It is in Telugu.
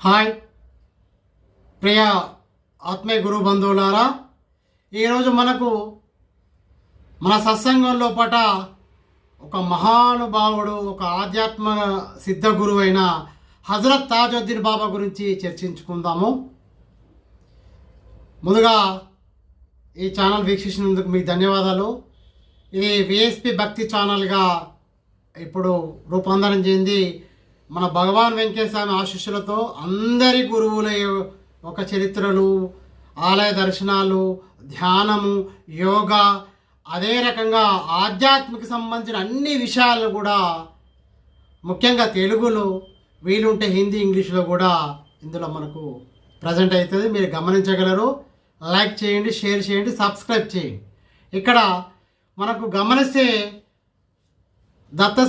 హాయ్ ప్రియ ఆత్మీయ గురు బంధువులారా, ఈరోజు మనకు మన సత్సంగంలో పట ఒక మహానుభావుడు, ఒక ఆధ్యాత్మ సిద్ధ గురువు అయిన హజరత్ తాజుద్దీన్ బాబా గురించి చర్చించుకుందాము. ముందుగా ఈ ఛానల్ వీక్షించినందుకు మీకు ధన్యవాదాలు. ఇది విఎస్పి భక్తి ఛానల్గా ఇప్పుడు రూపాంతరం చెంది మన భగవాన్ వెంకటేశ్వర స్వామి ఆశీస్సులతో అందరి గురువుల ఒక చరిత్రలు, ఆలయ దర్శనాలు, ధ్యానము, యోగా, అదే రకంగా ఆధ్యాత్మిక సంబంధించిన అన్ని విషయాలు కూడా ముఖ్యంగా తెలుగులో, వీలుంటే హిందీ, ఇంగ్లీష్లో కూడా ఇందులో మనకు ప్రజెంట్ అవుతుంది. మీరు గమనించగలరు. లైక్ చేయండి, షేర్ చేయండి, సబ్స్క్రైబ్ చేయండి. ఇక్కడ మనకు గమనిస్తే దత్త